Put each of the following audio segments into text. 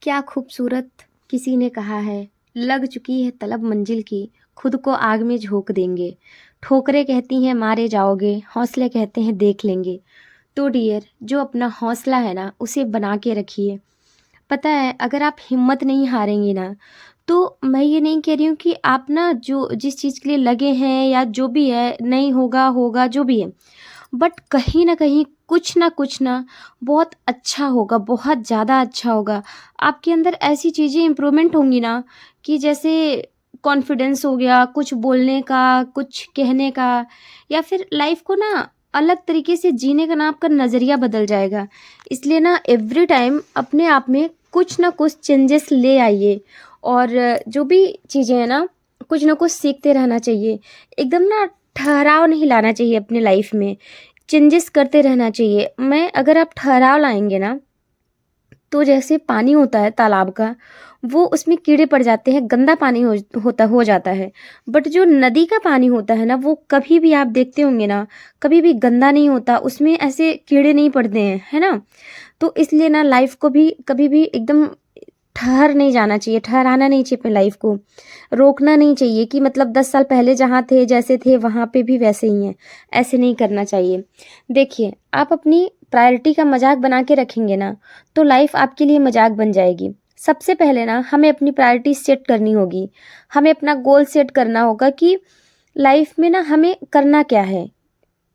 क्या खूबसूरत किसी ने कहा है, लग चुकी है तलब मंजिल की, खुद को आग में झोंक देंगे। ठोकरें कहती हैं मारे जाओगे, हौसले कहते हैं देख लेंगे। तो डियर, जो अपना हौसला है ना, उसे बना के रखिए। पता है, अगर आप हिम्मत नहीं हारेंगी ना, तो मैं ये नहीं कह रही हूँ कि आप ना जो जिस चीज़ के लिए लगे हैं या जो भी है, नहीं होगा, होगा, जो भी है। बट कहीं न कहीं कुछ ना कुछ ना बहुत अच्छा होगा, बहुत ज़्यादा अच्छा होगा। आपके अंदर ऐसी चीज़ें इम्प्रूवमेंट होंगी ना कि जैसे कॉन्फिडेंस हो गया, कुछ बोलने का, कुछ कहने का, या फिर लाइफ़ को ना अलग तरीके से जीने का ना आपका नज़रिया बदल जाएगा। इसलिए ना एवरी टाइम अपने आप में कुछ ना कुछ चेंजेस ले आइए, और जो भी चीज़ें हैं ना, कुछ ना कुछ सीखते रहना चाहिए। एकदम ना ठहराव नहीं लाना चाहिए अपनी लाइफ़ में, चेंजेस करते रहना चाहिए। अगर आप ठहराव लाएँगे ना, तो जैसे पानी होता है तालाब का, वो उसमें कीड़े पड़ जाते हैं, गंदा पानी हो जाता है। बट जो नदी का पानी होता है ना, वो कभी भी आप देखते होंगे ना, कभी भी गंदा नहीं होता, उसमें ऐसे कीड़े नहीं पड़ते हैं, है ना? तो इसलिए ना लाइफ़ को भी कभी भी एकदम ठहर नहीं जाना चाहिए, ठहराना नहीं चाहिए अपनी लाइफ़ को। रोकना नहीं चाहिए कि मतलब 10 साल पहले जहाँ थे, जैसे थे, वहाँ पे भी वैसे ही हैं। ऐसे नहीं करना चाहिए। देखिए, आप अपनी प्रायोरिटी का मज़ाक बना के रखेंगे ना, तो लाइफ़ आपके लिए मज़ाक बन जाएगी। सबसे पहले ना हमें अपनी प्रायोरिटी सेट करनी होगी। हमें अपना गोल सेट करना होगा कि लाइफ़ में ना हमें करना क्या है?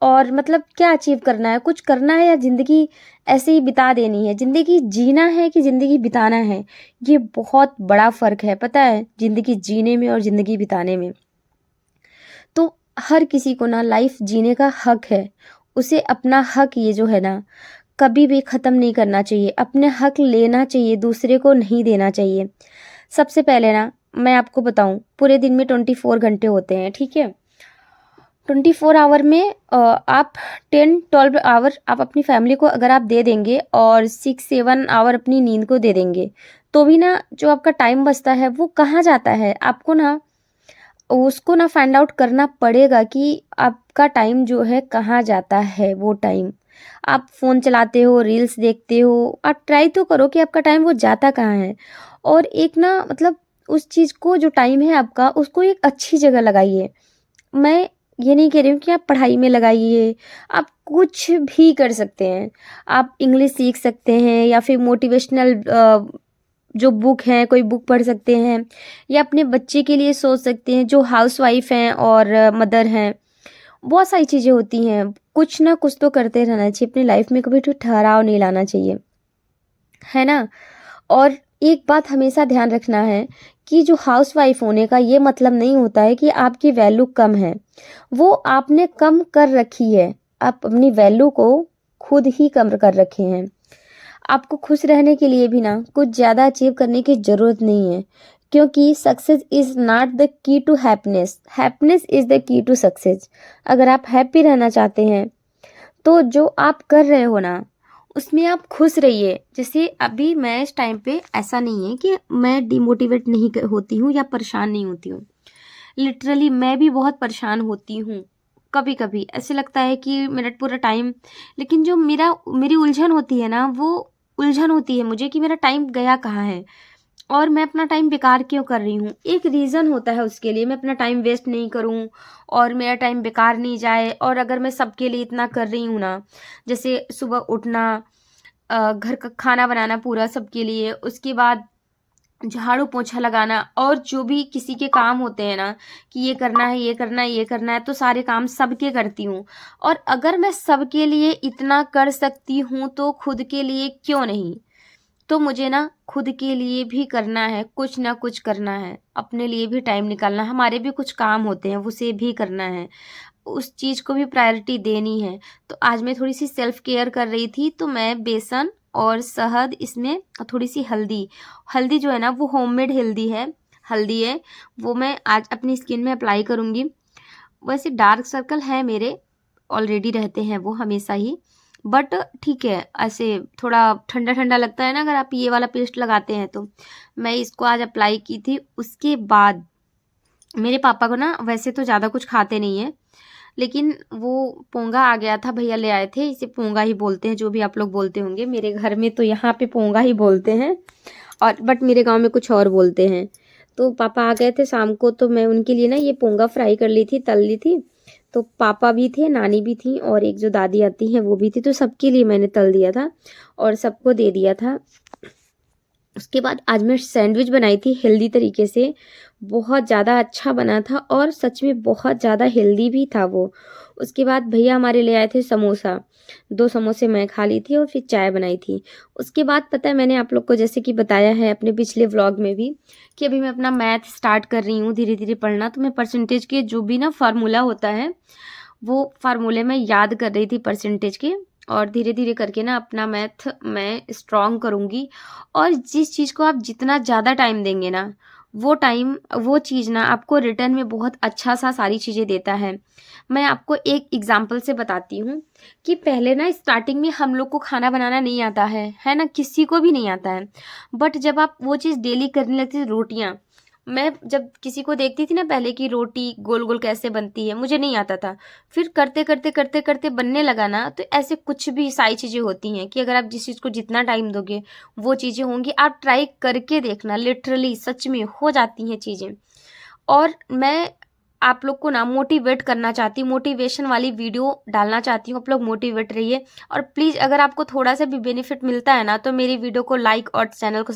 और मतलब क्या अचीव करना है, कुछ करना है या ज़िंदगी ऐसे ही बिता देनी है? ज़िंदगी जीना है कि ज़िंदगी बिताना है? ये बहुत बड़ा फ़र्क है, पता है? ज़िंदगी जीने में और ज़िंदगी बिताने में। तो हर किसी को ना लाइफ़ जीने का हक है। उसे अपना हक ये जो है ना, कभी भी ख़त्म नहीं करना चाहिए। अपने हक लेना चाहिए, दूसरे को नहीं देना चाहिए। सबसे पहले ना मैं आपको बताऊँ, पूरे दिन में 24 घंटे होते हैं, ठीक है? 24 आवर में आप 10-12 आवर आप अपनी फैमिली को अगर आप दे देंगे और 6-7 आवर अपनी नींद को दे देंगे, तो भी ना जो आपका टाइम बचता है वो कहाँ जाता है? आपको ना उसको ना फाइंड आउट करना पड़ेगा कि आपका टाइम जो है कहाँ जाता है वो टाइम। आप फ़ोन चलाते हो, रील्स देखते हो, आप ट्राई तो करो कि आपका टाइम वो जाता कहाँ है? और एक ना मतलब उस चीज़ को, जो टाइम है आपका, उसको एक अच्छी जगह लगाइए। मैं ये नहीं कह रही हूँ कि आप पढ़ाई में लगाइए, आप कुछ भी कर सकते हैं। आप इंग्लिश सीख सकते हैं या फिर मोटिवेशनल जो बुक हैं, कोई बुक पढ़ सकते हैं, या अपने बच्चे के लिए सोच सकते हैं जो हाउसवाइफ़ हैं और मदर हैं। बहुत सारी चीज़ें होती हैं, कुछ ना कुछ तो करते रहना चाहिए अपनी लाइफ़ में, कभी तो ठहराव नहीं लाना चाहिए, है ना? और एक बात हमेशा ध्यान रखना है कि जो हाउसवाइफ होने का ये मतलब नहीं होता है कि आपकी वैल्यू कम है। वो आपने कम कर रखी है। आप अपनी वैल्यू को खुद ही कम कर रखे हैं। आपको खुश रहने के लिए भी ना कुछ ज़्यादा अचीव करने की ज़रूरत नहीं है, क्योंकि success is not the key to happiness, happiness is the key to success. अगर आप हैप्पी रहना चाहते हैं, तो जो आप कर रहे हो ना, उसमें आप खुश रहिए। जैसे अभी मैं इस टाइम पे, ऐसा नहीं है कि मैं डिमोटिवेट नहीं होती हूँ या परेशान नहीं होती हूँ। लिटरली मैं भी बहुत परेशान होती हूँ। कभी कभी ऐसे लगता है कि मेरा पूरा टाइम, लेकिन जो मेरी उलझन होती है ना, वो उलझन होती है मुझे कि मेरा टाइम गया कहाँ है और मैं अपना टाइम बेकार क्यों कर रही हूँ। एक रीज़न होता है उसके लिए, मैं अपना टाइम वेस्ट नहीं करूँ और मेरा टाइम बेकार नहीं जाए। और अगर मैं सबके लिए इतना कर रही हूँ ना, जैसे सुबह उठना, घर का खाना बनाना पूरा सबके लिए, उसके बाद झाड़ू पोछा लगाना, और जो भी किसी के काम होते हैं ना कि ये करना है, ये करना है, ये करना है, तो सारे काम सबके करती हूँ। और अगर मैं सबके लिए इतना कर सकती हूँ, तो खुद के लिए क्यों नहीं? तो मुझे ना खुद के लिए भी करना है, कुछ ना कुछ करना है, अपने लिए भी टाइम निकालना है, हमारे भी कुछ काम होते हैं, उसे भी करना है, उस चीज़ को भी प्रायोरिटी देनी है। तो आज मैं थोड़ी-सी सेल्फ केयर कर रही थी, तो मैं बेसन और शहद, इसमें थोड़ी-सी हल्दी, हल्दी जो है ना वो होममेड हल्दी है, वो मैं आज अपनी स्किन में अप्लाई करूँगी। वैसे डार्क सर्कल है मेरे, ऑलरेडी रहते हैं वो हमेशा ही, बट ठीक है, ऐसे थोड़ा ठंडा-ठंडा लगता है ना अगर आप ये वाला पेस्ट लगाते हैं तो। मैं इसको आज अप्लाई की थी, उसके बाद मेरे पापा को ना वैसे तो ज़्यादा कुछ खाते नहीं हैं, लेकिन वो पोंगा आ गया था, भैया ले आए थे, इसे पोंगा ही बोलते हैं, जो भी आप लोग बोलते होंगे, मेरे घर में तो यहाँ पे पोंगा ही बोलते हैं। और बट मेरे गांव में कुछ और बोलते हैं। तो पापा आ गए थे शाम को, तो मैं उनके लिए ना ये पोंगा फ्राई कर ली थी, तल ली थी। तो पापा भी थे, नानी भी थी, और एक जो दादी आती हैं वो भी थी। तो सबके लिए मैंने तल दिया था और सबको दे दिया था। उसके बाद आज मैं सैंडविच बनाई थी हेल्दी तरीके से, बहुत ज़्यादा अच्छा बना था और सच में बहुत ज़्यादा हेल्दी भी था वो। उसके बाद भैया हमारे ले आए थे समोसा, 2 समोसे मैं खा ली थी और फिर चाय बनाई थी। उसके बाद पता है मैंने आप लोग को जैसे कि बताया है अपने पिछले व्लॉग में भी कि अभी मैं अपना मैथ स्टार्ट कर रही हूँ धीरे धीरे पढ़ना। तो मैं परसेंटेज के जो भी ना फार्मूला होता है वो फार्मूले में याद कर रही थी परसेंटेज के, और धीरे धीरे करके ना अपना मैथ मैं स्ट्रॉन्ग करूँगी। और जिस चीज़ को आप जितना ज़्यादा टाइम देंगे ना, वो टाइम वो चीज़ ना आपको रिटर्न में बहुत अच्छा सा सारी चीज़ें देता है। मैं आपको एक एग्जांपल से बताती हूँ कि पहले ना स्टार्टिंग में हम लोग को खाना बनाना नहीं आता है ना, किसी को भी नहीं आता है। बट जब आप वो चीज़ डेली करने लगती थी, रोटियाँ, मैं जब किसी को देखती थी ना पहले कि रोटी गोल गोल कैसे बनती है, मुझे नहीं आता था। फिर करते करते करते करते बनने लगा ना। तो ऐसे कुछ भी सारी चीज़ें होती हैं कि अगर आप जिस चीज़ को जितना टाइम दोगे वो चीज़ें होंगी। आप ट्राई करके देखना, लिटरली सच में हो जाती हैं चीज़ें। और मैं आप लोग को ना मोटिवेट करना चाहती हूँ, मोटिवेशन वाली वीडियो डालना चाहती हूँ। आप लोग मोटिवेट रहिए और प्लीज़ अगर आपको थोड़ा सा भी बेनिफिट मिलता है ना तो मेरी वीडियो को लाइक और चैनल को